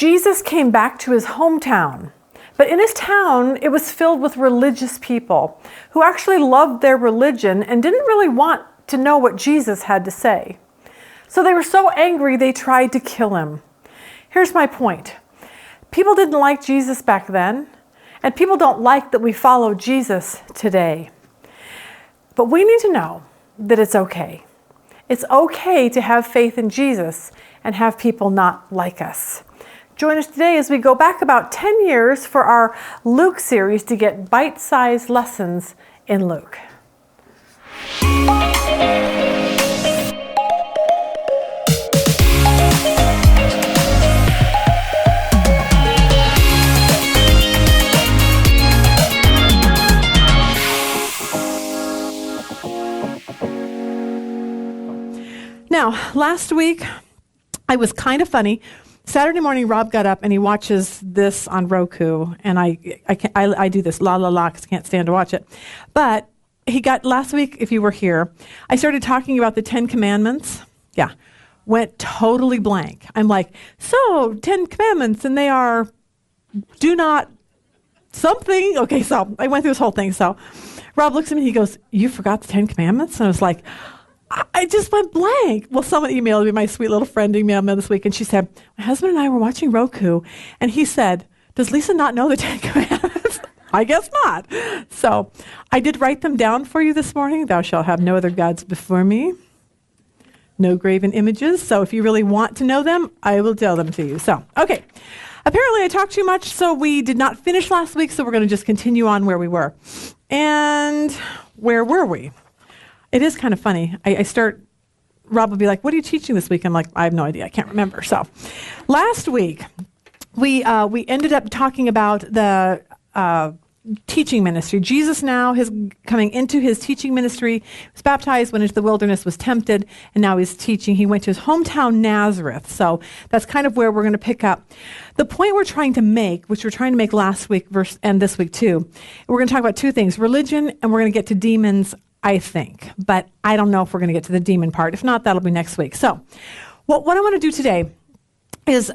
Jesus came back to his hometown. But in his town, it was filled with religious people who actually loved their religion and didn't really want to know what Jesus had to say. So they were so angry they tried to kill him. Here's my point. People didn't like Jesus back then, and people don't like that we follow Jesus today. But we need to know that it's okay. It's okay to have faith in Jesus and have people not like us. Join us today as we go back about 10 years for our Luke series to get bite-sized lessons in Luke. Now, last week, I was kind of funny. Saturday morning, Rob got up and he watches this on Roku, and I do this la la la because I can't stand to watch it. But last week, if you were here, I started talking about the 10 Commandments. Yeah, went totally blank. I'm like, so 10 Commandments, and they are, do not something. Okay, so I went through this whole thing. So Rob looks at me, he goes, you forgot the 10 Commandments? And I was like, I just went blank. Well, someone emailed me, my sweet little friend emailed me this week, and she said, my husband and I were watching Roku, and he said, does Lisa not know the 10 Commandments? I guess not. So I did write them down for you this morning. Thou shalt have no other gods before me. No graven images. So if you really want to know them, I will tell them to you. So, okay. Apparently I talked too much, so we did not finish last week, so we're going to just continue on where we were. And where were we? It is kind of funny. Rob will be like, what are you teaching this week? I'm like, I have no idea. I can't remember. So last week, we ended up talking about the teaching ministry. Jesus now is coming into his teaching ministry. He was baptized, went into the wilderness, was tempted, and now he's teaching. He went to his hometown, Nazareth. So that's kind of where we're going to pick up. The point we're trying to make, which we're trying to make last week and this week too, we're going to talk about two things, religion, and we're going to get to demons, I think, but I don't know if we're going to get to the demon part. If not, that'll be next week. So what I want to do today is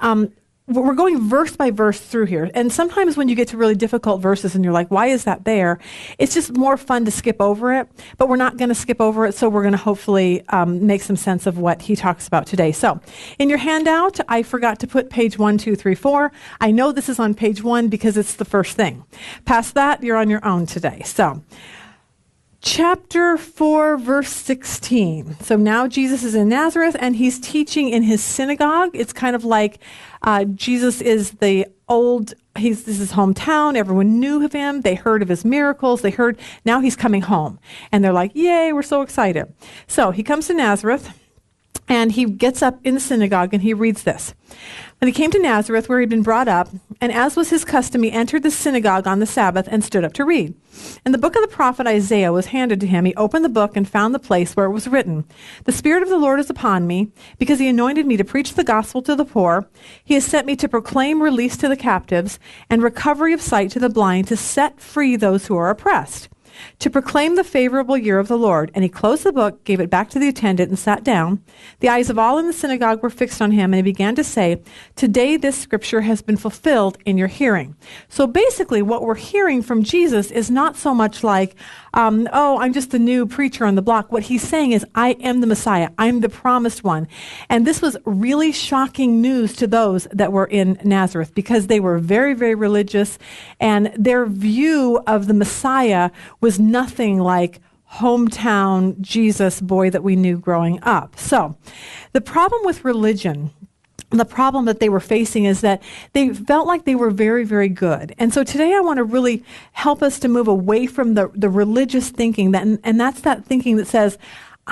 we're going verse by verse through here. And sometimes when you get to really difficult verses and you're like, why is that there? It's just more fun to skip over it, but we're not going to skip over it. So we're going to hopefully make some sense of what he talks about today. So in your handout, I forgot to put page 1, 2, 3, 4. I know this is on page 1 because it's the first thing. Past that, you're on your own today. So Chapter 4, verse 16. So now Jesus is in Nazareth and he's teaching in his synagogue. It's kind of like Jesus is this is his hometown. Everyone knew of him. They heard of his miracles. Now he's coming home. And they're like, yay, we're so excited. So he comes to Nazareth and he gets up in the synagogue and he reads this. And he came to Nazareth where he'd been brought up, and as was his custom, he entered the synagogue on the Sabbath and stood up to read. And the book of the prophet Isaiah was handed to him. He opened the book and found the place where it was written, "The Spirit of the Lord is upon me, because he anointed me to preach the gospel to the poor. He has sent me to proclaim release to the captives and recovery of sight to the blind, to set free those who are oppressed, to proclaim the favorable year of the Lord." And he closed the book, gave it back to the attendant, and sat down. The eyes of all in the synagogue were fixed on him, and he began to say, "Today this scripture has been fulfilled in your hearing." So basically what we're hearing from Jesus is not so much like, I'm just the new preacher on the block. What he's saying is, I am the Messiah. I'm the promised one. And this was really shocking news to those that were in Nazareth, because they were very, very religious, and their view of the Messiah was nothing like hometown Jesus boy that we knew growing up. So the problem with religion, the problem that they were facing, is that they felt like they were very, very good. And so today I want to really help us to move away from the religious thinking, and that's that thinking that says,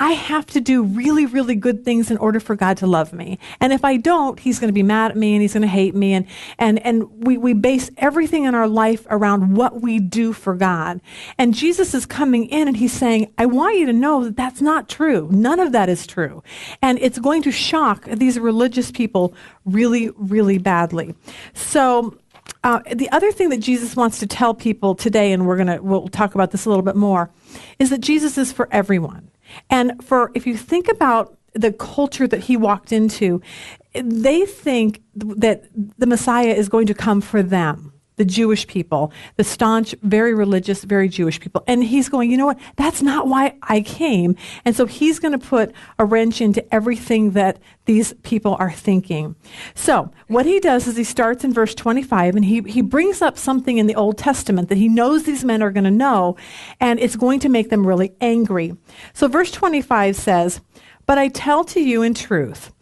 I have to do really, really good things in order for God to love me. And if I don't, he's going to be mad at me and he's going to hate me. And we base everything in our life around what we do for God. And Jesus is coming in and he's saying, I want you to know that that's not true. None of that is true. And it's going to shock these religious people really, really badly. So the other thing that Jesus wants to tell people today, and we'll talk about this a little bit more, is that Jesus is for everyone. And if you think about the culture that he walked into, they think that the Messiah is going to come for them, the Jewish people, the staunch, very religious, very Jewish people. And he's going, you know what? That's not why I came. And so he's going to put a wrench into everything that these people are thinking. So what he does is he starts in verse 25, and he brings up something in the Old Testament that he knows these men are going to know, and it's going to make them really angry. So verse 25 says, "But I tell to you in truth,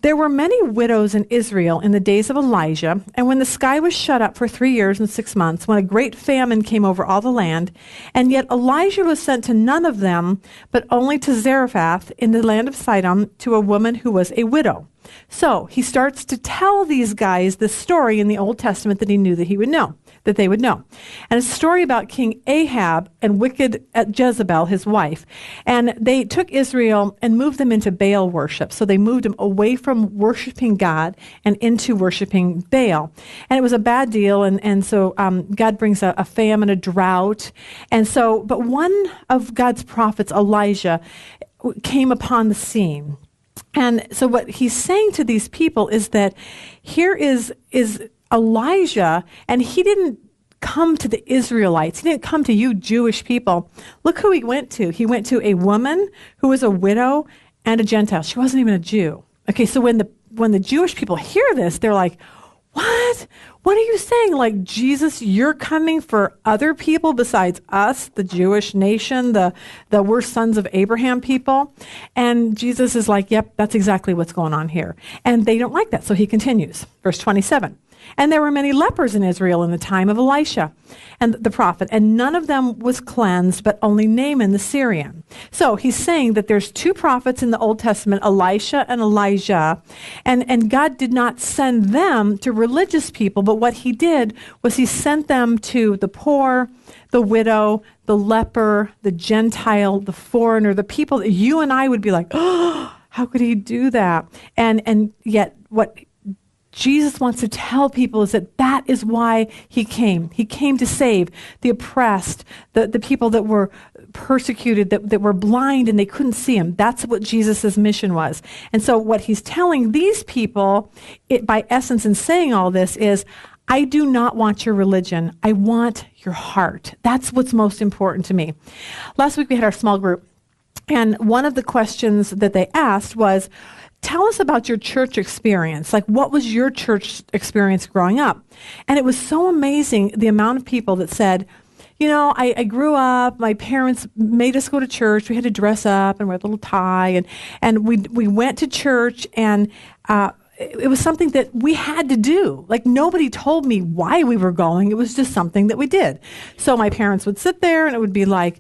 there were many widows in Israel in the days of Elijah, and when the sky was shut up for 3 years and 6 months, when a great famine came over all the land, and yet Elijah was sent to none of them, but only to Zarephath in the land of Sidon, to a woman who was a widow." So he starts to tell these guys the story in the Old Testament that he knew that they would know. And it's a story about King Ahab and wicked Jezebel, his wife. And they took Israel and moved them into Baal worship. So they moved them away from worshiping God and into worshiping Baal. And it was a bad deal. And so God brings a famine, a drought. And so, but one of God's prophets, Elijah, came upon the scene. And so what he's saying to these people is that here is Elijah, and he didn't come to the Israelites. He didn't come to you Jewish people. Look who he went to. He went to a woman who was a widow and a Gentile. She wasn't even a Jew. Okay, so when the Jewish people hear this, they're like, what? What are you saying? Like, Jesus, you're coming for other people besides us, the Jewish nation, the we're sons of Abraham people? And Jesus is like, yep, that's exactly what's going on here. And they don't like that. So he continues, verse 27. "And there were many lepers in Israel in the time of Elisha and the prophet, and none of them was cleansed, but only Naaman the Syrian." So he's saying that there's two prophets in the Old Testament, Elisha and Elijah, and God did not send them to religious people, but what he did was he sent them to the poor, the widow, the leper, the Gentile, the foreigner, the people that you and I would be like, oh, how could he do that? And yet what Jesus wants to tell people is that is why he came. He came to save the oppressed, the people that were persecuted, that were blind and they couldn't see him. That's what Jesus' mission was. And so what he's telling these people, by essence in saying all this, is, I do not want your religion. I want your heart. That's what's most important to me. Last week we had our small group, and one of the questions that they asked was, tell us about your church experience. Like, what was your church experience growing up? And it was so amazing, the amount of people that said, you know, I grew up, my parents made us go to church. We had to dress up and wear a little tie. And we went to church, and it was something that we had to do. Like, nobody told me why we were going. It was just something that we did. So my parents would sit there, and it would be like,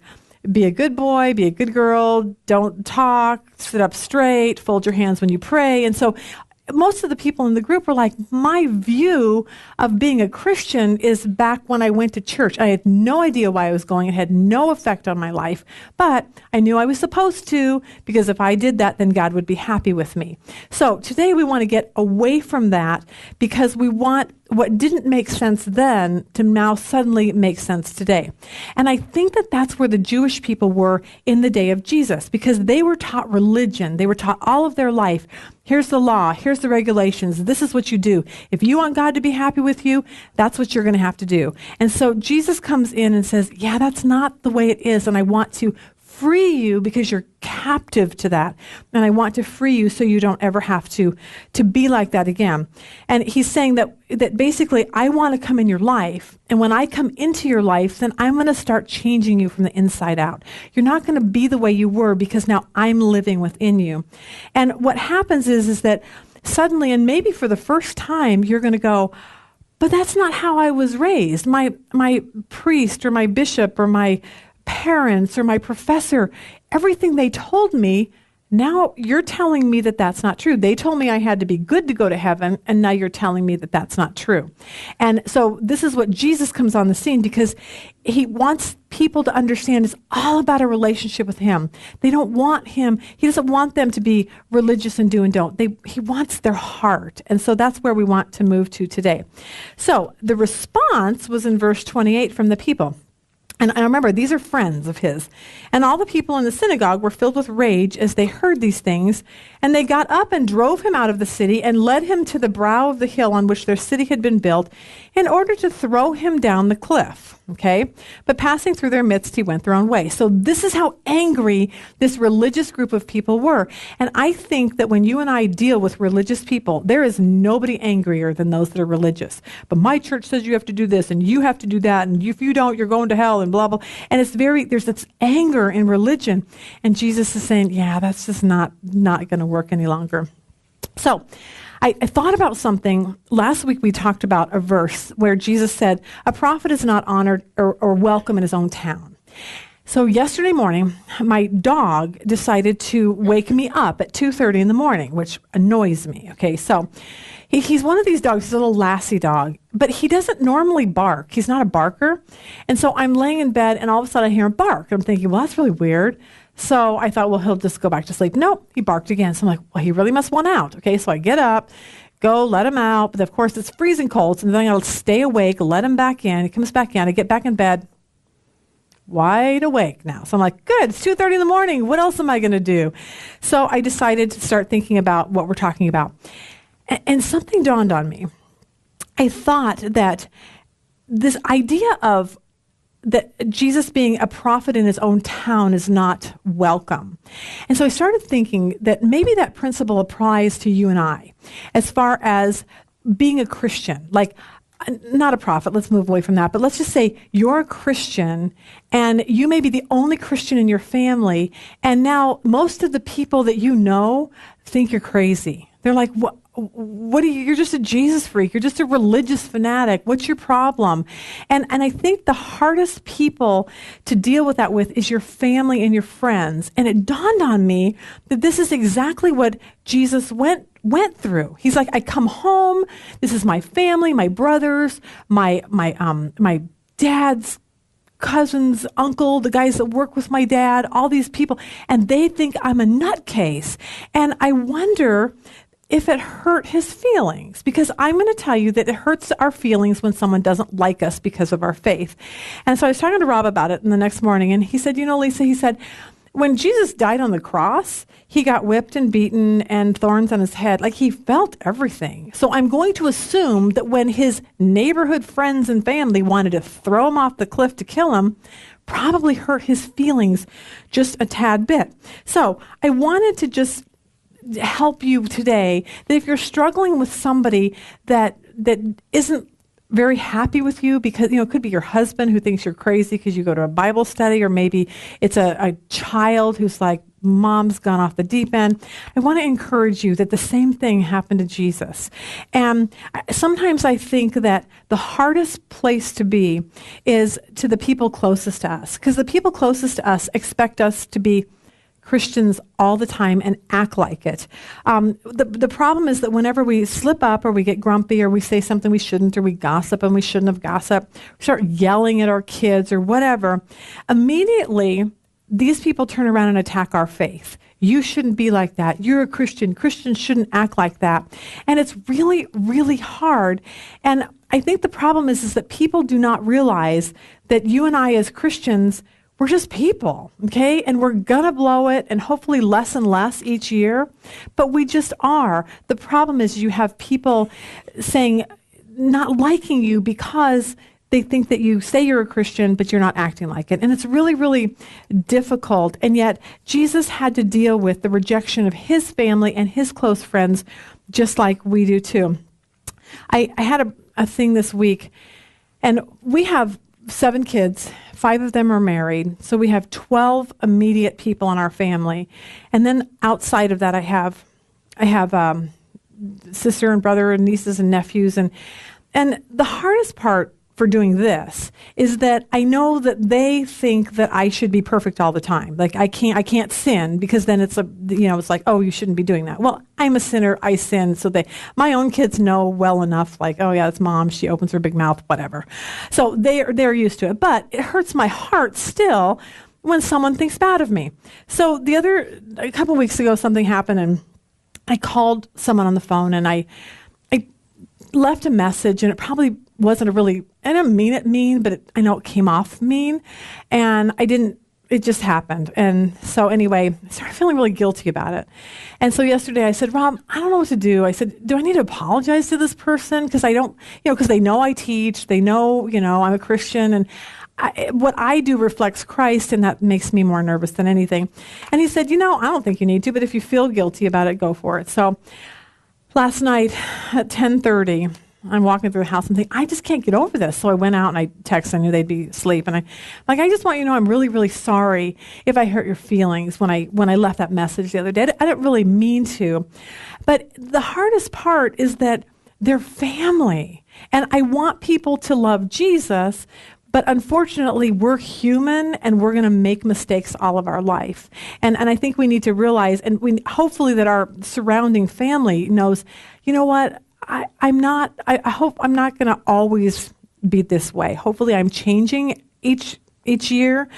be a good boy, be a good girl, don't talk, sit up straight, fold your hands when you pray. And so most of the people in the group were like, my view of being a Christian is back when I went to church. I had no idea why I was going. It had no effect on my life, but I knew I was supposed to, because if I did that, then God would be happy with me. So today we want to get away from that, because we want what didn't make sense then to now suddenly make sense today. And I think that that's where the Jewish people were in the day of Jesus, because they were taught religion. They were taught all of their life. Here's the law. Here's the regulations. This is what you do. If you want God to be happy with you, that's what you're going to have to do. And so Jesus comes in and says, yeah, that's not the way it is. And I want to free you because you're captive to that. And I want to free you so you don't ever have to be like that again. And he's saying that basically, I want to come in your life. And when I come into your life, then I'm going to start changing you from the inside out. You're not going to be the way you were, because now I'm living within you. And what happens is that suddenly, and maybe for the first time, you're going to go, but that's not how I was raised. My priest or my bishop or my parents or my professor, everything they told me, now you're telling me that that's not true. They told me I had to be good to go to heaven, and now you're telling me that that's not true. And so this is what Jesus comes on the scene, because he wants people to understand it's all about a relationship with him. They don't want him, he doesn't want them to be religious and do and don't. He wants their heart. And so that's where we want to move to today. So the response was in verse 28 from the people. And I remember, these are friends of his. And all the people in the synagogue were filled with rage as they heard these things. And they got up and drove him out of the city and led him to the brow of the hill on which their city had been built in order to throw him down the cliff. Okay? But passing through their midst, he went their own way. So this is how angry this religious group of people were. And I think that when you and I deal with religious people, there is nobody angrier than those that are religious. But my church says you have to do this and you have to do that. And if you don't, you're going to hell and blah, blah. And there's this anger in religion. And Jesus is saying, yeah, that's just not going to work any longer. So I thought about something. Last week we talked about a verse where Jesus said, a prophet is not honored or welcome in his own town. So yesterday morning, my dog decided to wake me up at 2:30 in the morning, which annoys me. Okay, so he's one of these dogs, he's a little lassie dog, but he doesn't normally bark. He's not a barker. And so I'm laying in bed and all of a sudden I hear him bark. I'm thinking, well, that's really weird. So I thought, well, he'll just go back to sleep. Nope, he barked again. So I'm like, well, he really must want out. Okay, so I get up, go let him out. But of course, it's freezing cold. So then I'll stay awake, let him back in. He comes back in. I get back in bed, wide awake now. So I'm like, good, it's 2:30 in the morning. What else am I going to do? So I decided to start thinking about what we're talking about. And something dawned on me. I thought that this idea of that Jesus being a prophet in his own town is not welcome. And so I started thinking that maybe that principle applies to you and I as far as being a Christian, like not a prophet, let's move away from that, but let's just say you're a Christian and you may be the only Christian in your family, and now most of the people that you know think you're crazy. They're like, what are you? You're just a Jesus freak. You're just a religious fanatic. What's your problem? And I think the hardest people to deal with that with is your family and your friends. And it dawned on me that this is exactly what Jesus went through. He's like, I come home. This is my family, my brothers, my dad's cousins, uncle, the guys that work with my dad, all these people, and they think I'm a nutcase. And I wonder if it hurt his feelings, because I'm going to tell you that it hurts our feelings when someone doesn't like us because of our faith. And so I was talking to Rob about it the next morning, and he said, Lisa, he said, when Jesus died on the cross, he got whipped and beaten and thorns on his head. Like, he felt everything. So I'm going to assume that when his neighborhood friends and family wanted to throw him off the cliff to kill him, probably hurt his feelings just a tad bit. So I wanted to just help you today that if you're struggling with somebody that isn't very happy with you, because it could be your husband who thinks you're crazy because you go to a Bible study, or maybe it's a child who's like, mom's gone off the deep end. I want to encourage you that the same thing happened to Jesus. And sometimes I think that the hardest place to be is to the people closest to us, because the people closest to us expect us to be Christians all the time and act like it. The problem is that whenever we slip up or we get grumpy or we say something we shouldn't, or we gossip and we shouldn't have gossiped, we start yelling at our kids or whatever, immediately these people turn around and attack our faith. You shouldn't be like that. You're a Christian. Christians shouldn't act like that. And it's really, really hard. And I think the problem is that people do not realize that you and I as Christians, we're just people, okay? And we're gonna blow it, and hopefully less and less each year, but we just are. The problem is you have people not liking you because they think that you say you're a Christian, but you're not acting like it. And it's really, really difficult. And yet Jesus had to deal with the rejection of his family and his close friends, just like we do too. I had a thing this week, and we have 7 kids. 5 of them are married. So we have 12 immediate people in our family. And then outside of that, I have sister and brother and nieces and nephews. And the hardest part for doing this is that I know that they think that I should be perfect all the time. Like I can't sin, because then it's it's like, oh, you shouldn't be doing that. Well, I'm a sinner. I sin. So my own kids know well enough, like, oh yeah, it's mom. She opens her big mouth, whatever. So they're used to it, but it hurts my heart still when someone thinks bad of me. So a couple weeks ago, something happened, and I called someone on the phone, and I left a message, and it probably wasn't I didn't mean it mean, but I know it came off mean. And it just happened. And so anyway, I started feeling really guilty about it. And so yesterday I said, Rob, I don't know what to do. I said, do I need to apologize to this person? Because because they know I teach, they know, I'm a Christian, and what I do reflects Christ, and that makes me more nervous than anything. And he said, I don't think you need to, but if you feel guilty about it, go for it. So last night at 10:30, I'm walking through the house and thinking, I just can't get over this. So I went out and I texted. I knew they'd be asleep. And I just want you to know I'm really, really sorry if I hurt your feelings when I left that message the other day. I didn't really mean to. But the hardest part is that they're family. And I want people to love Jesus, but unfortunately, we're human and we're going to make mistakes all of our life. And I think we need to realize, and hopefully that our surrounding family knows, you know what? I hope I'm not going to always be this way. Hopefully I'm changing each year,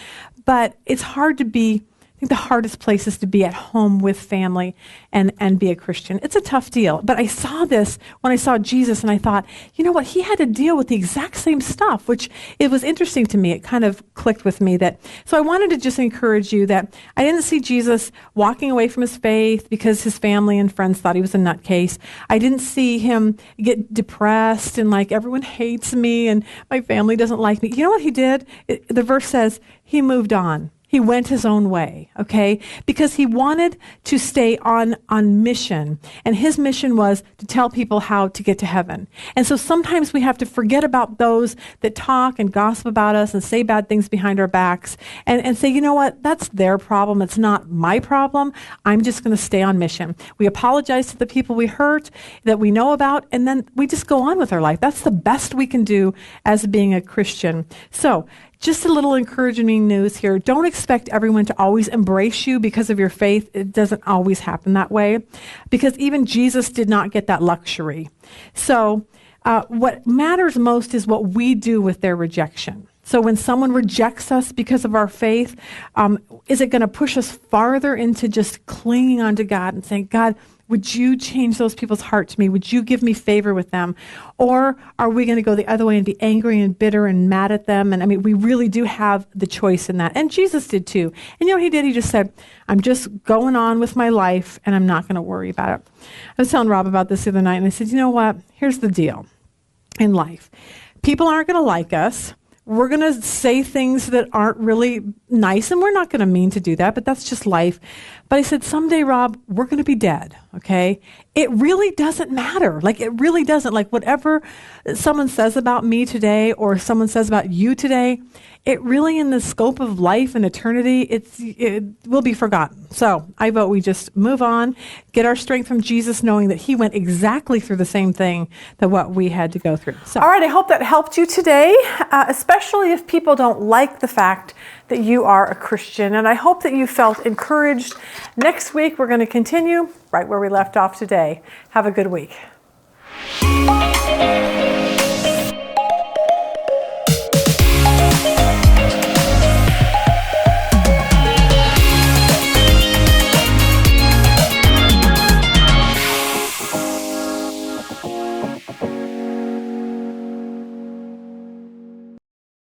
but it's hard to be, I think the hardest place is to be at home with family and be a Christian. It's a tough deal. But I saw this when I saw Jesus, and I thought, you know what? He had to deal with the exact same stuff, which it was interesting to me. It kind of clicked with me so I wanted to just encourage you that I didn't see Jesus walking away from his faith because his family and friends thought he was a nutcase. I didn't see him get depressed and like, everyone hates me and my family doesn't like me. You know what he did? The verse says he moved on. He went his own way, okay? Because he wanted to stay on mission. And his mission was to tell people how to get to heaven. And so sometimes we have to forget about those that talk and gossip about us and say bad things behind our backs and say, you know what? That's their problem. It's not my problem. I'm just going to stay on mission. We apologize to the people we hurt that we know about, and then we just go on with our life. That's the best we can do as being a Christian. So, just a little encouraging news here. Don't expect everyone to always embrace you because of your faith. It doesn't always happen that way, because even Jesus did not get that luxury. So what matters most is what we do with their rejection. So when someone rejects us because of our faith, is it going to push us farther into just clinging onto God and saying, God, would you change those people's heart to me? Would you give me favor with them? Or are we going to go the other way and be angry and bitter and mad at them? And we really do have the choice in that. And Jesus did too. And you know what he did? He just said, I'm just going on with my life and I'm not going to worry about it. I was telling Rob about this the other night, and I said, you know what? Here's the deal in life. People aren't going to like us. We're going to say things that aren't really nice, and we're not going to mean to do that, but that's just life. But I said, someday, Rob, we're going to be dead, okay? It really doesn't matter. It really doesn't. Whatever someone says about me today or someone says about you today, it really, in the scope of life and eternity, it will be forgotten. So I vote we just move on, get our strength from Jesus, knowing that he went exactly through the same thing that what we had to go through. So, all right, I hope that helped you today, especially if people don't like the fact that you are a Christian. And I hope that you felt encouraged. Next week, we're going to continue right where we left off today. Have a good week.